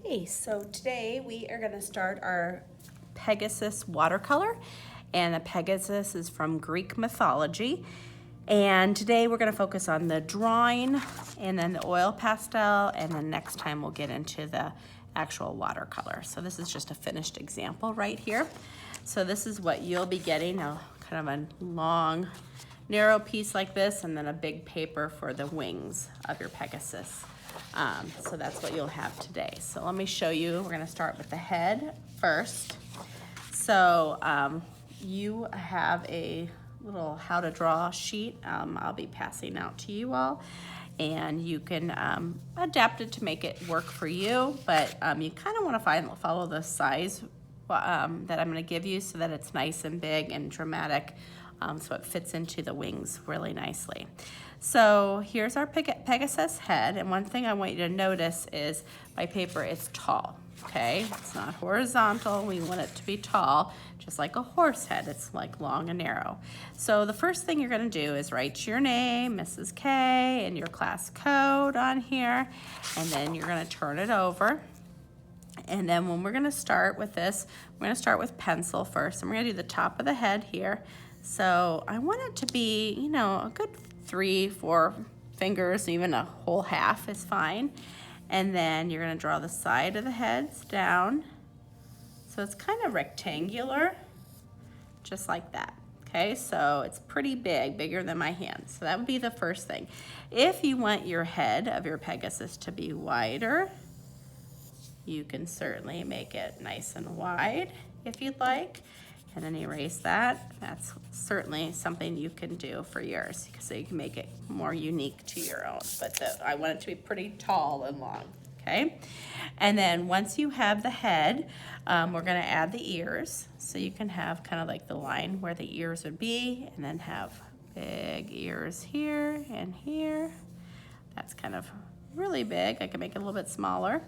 Okay, so today we are going to start our Pegasus watercolor, and the Pegasus is from Greek mythology. And today we're going to focus on the drawing and then the oil pastel, and then next time we'll get into the actual watercolor. So this is just a finished example right here. So this is what you'll be getting, a kind of a long, narrow piece like this, and then a big paper for the wings of your Pegasus. So that's what you'll have today. So let me show you. We're going to start with the head first. So you have a little how to draw sheet I'll be passing out to you all, and you can adapt it to make it work for you, but you kind of want to follow the size that I'm going to give you so that it's nice and big and dramatic, so it fits into the wings really nicely. So here's our Pegasus head, and one thing I want you to notice is my paper is tall, okay? It's not horizontal. We want it to be tall, just like a horse head. It's like long and narrow. So the first thing you're gonna do is write your name, Mrs. K, and your class code on here, and then you're gonna turn it over. And then when we're gonna start with this, we're gonna start with pencil first, and we're gonna do the top of the head here. So I want it to be, you know, a good 3-4 fingers, even a whole half is fine. And then you're gonna draw the side of the heads down. So it's kind of rectangular, just like that. Okay, so it's pretty big, bigger than my hand. So that would be the first thing. If you want your head of your Pegasus to be wider, you can certainly make it nice and wide if you'd like, and then erase that. That's certainly something you can do for yours, so you can make it more unique to your own. But I want it to be pretty tall and long, okay? And then once you have the head, we're gonna add the ears. So you can have kind of like the line where the ears would be, and then have big ears here and here. That's kind of really big. I can make it a little bit smaller.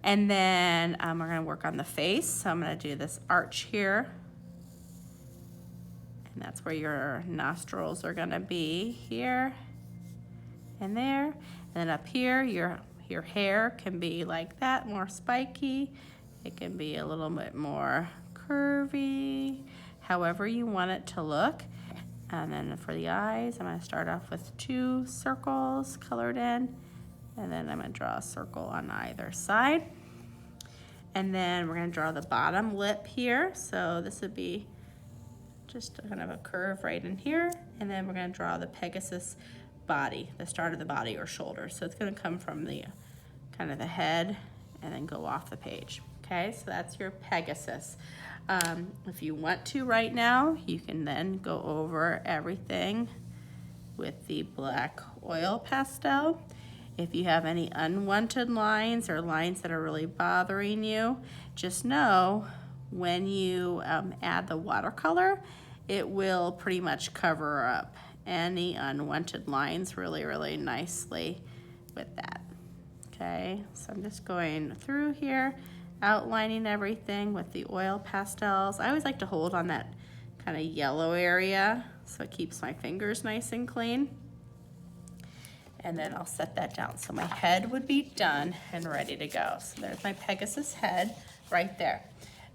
And then we're gonna work on the face. So I'm gonna do this arch here. And that's where your nostrils are gonna be, here and there. And then up here, your hair can be like that, more spiky. It can be a little bit more curvy, however you want it to look. And then for the eyes, I'm gonna start off with 2 circles colored in, and then I'm gonna draw a circle on either side. And then we're gonna draw the bottom lip here. So this would be just kind of a curve right in here, and then we're going to draw the Pegasus body, the start of the body or shoulder. So it's going to come from the kind of the head and then go off the page. Okay, so that's your Pegasus. If you want to right now, you can then go over everything with the black oil pastel. If you have any unwanted lines or lines that are really bothering you, just know when you add the watercolor, it will pretty much cover up any unwanted lines really, really nicely with that. Okay, so I'm just going through here, outlining everything with the oil pastels. I always like to hold on that kind of yellow area so it keeps my fingers nice and clean. And then I'll set that down. So my head would be done and ready to go. So there's my Pegasus head right there.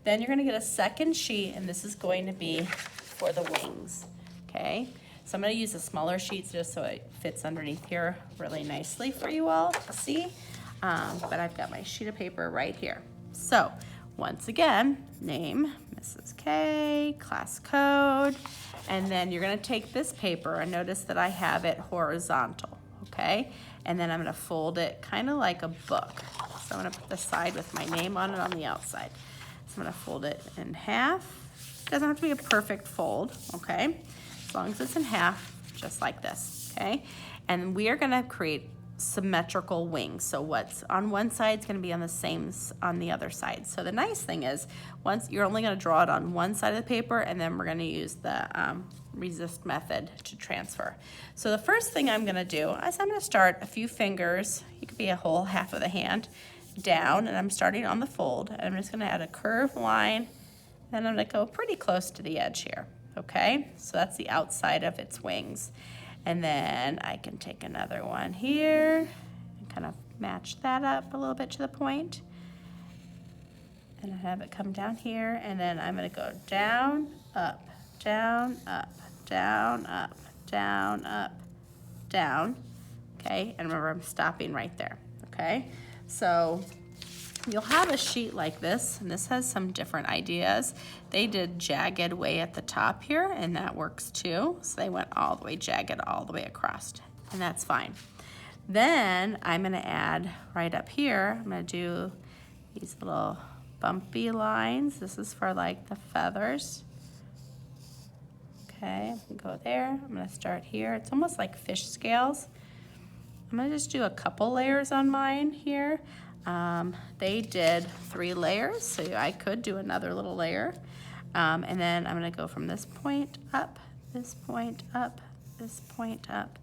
Then you're gonna get a second sheet, and this is going to be for the wings, okay? So I'm gonna use a smaller sheet just so it fits underneath here really nicely for you all to see. But I've got my sheet of paper right here. So once again, name, Mrs. K, class code, and then you're gonna take this paper, and notice that I have it horizontal, okay? And then I'm gonna fold it kind of like a book. So I'm gonna put the side with my name on it on the outside. So I'm gonna fold it in half. It doesn't have to be a perfect fold, okay? As long as it's in half, just like this, okay? And we are gonna create symmetrical wings. So what's on one side is gonna be on the same on the other side. So the nice thing is, once you're only gonna draw it on one side of the paper, and then we're gonna use the resist method to transfer. So the first thing I'm gonna do is I'm gonna start a few fingers, you could be a whole half of the hand, down, and I'm starting on the fold, and I'm just gonna add a curved line, and I'm gonna go pretty close to the edge here, okay? So that's the outside of its wings. And then I can take another one here and kind of match that up a little bit to the point. and I have it come down here, and then I'm gonna go down, up, down, up, down, up, down, up, down, okay? And remember, I'm stopping right there, okay? So you'll have a sheet like this, and this has some different ideas. They did jagged way at the top here, and that works too. So they went all the way jagged all the way across, and that's fine. Then I'm gonna add right up here, I'm gonna do these little bumpy lines. This is for like the feathers. Okay, I'm gonna go there. I'm gonna start here. It's almost like fish scales. I'm gonna just do a couple layers on mine here. They did 3 layers, so I could do another little layer. And then I'm gonna go from this point up, this point up, this point up,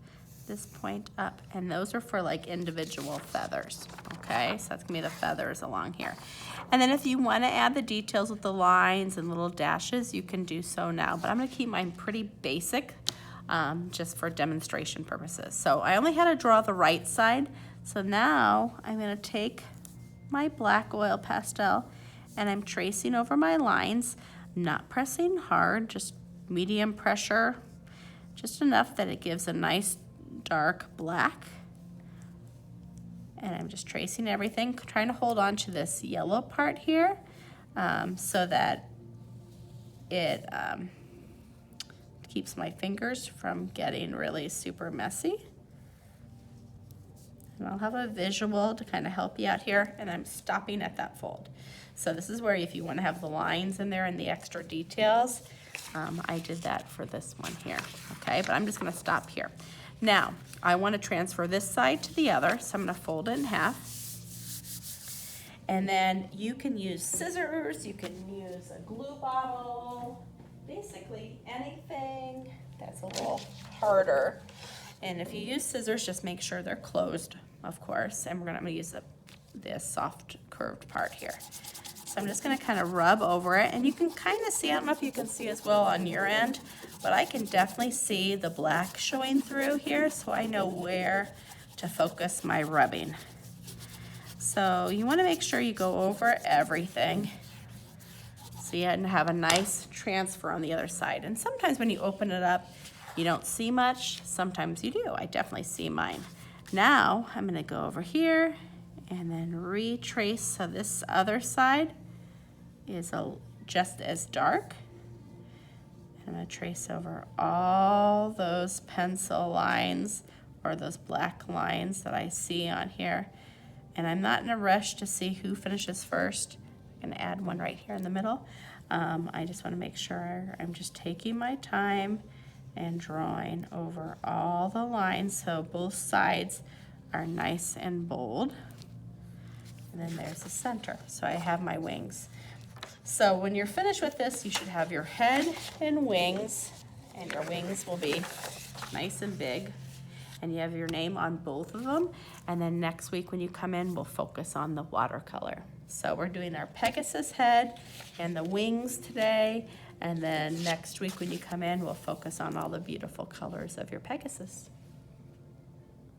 this point up, and those are for like individual feathers, okay? So that's gonna be the feathers along here. And then if you wanna add the details with the lines and little dashes, you can do so now, but I'm gonna keep mine pretty basic, just for demonstration purposes. So I only had to draw the right side, so now I'm gonna take my black oil pastel and I'm tracing over my lines, not pressing hard, just medium pressure, just enough that it gives a nice dark black. And I'm just tracing everything, trying to hold on to this yellow part here, so that it keeps my fingers from getting really super messy. And I'll have a visual to kind of help you out here, and I'm stopping at that fold. So this is where if you want to have the lines in there and the extra details, I did that for this one here, okay? But I'm just gonna stop here. Now, I want to transfer this side to the other, so I'm going to fold it in half. And then you can use scissors, you can use a glue bottle, basically anything that's a little harder. And if you use scissors, just make sure they're closed, of course. And I'm going to use this soft curved part here. So I'm just going to kind of rub over it, and you can kind of see, I don't know if you can see as well on your end, but I can definitely see the black showing through here, so I know where to focus my rubbing. So you want to make sure you go over everything so you have a nice transfer on the other side. And sometimes when you open it up, you don't see much. Sometimes you do. I definitely see mine. Now I'm going to go over here and then retrace, so this other side is just as dark. I'm going to trace over all those pencil lines or those black lines that I see on here. And I'm not in a rush to see who finishes first. I'm going to add one right here in the middle. I just want to make sure I'm just taking my time and drawing over all the lines so both sides are nice and bold. And then there's the center. So I have my wings. So when you're finished with this, you should have your head and wings, and your wings will be nice and big, and you have your name on both of them. And then next week when you come in, we'll focus on the watercolor. So we're doing our Pegasus head and the wings today, and then next week when you come in, we'll focus on all the beautiful colors of your Pegasus.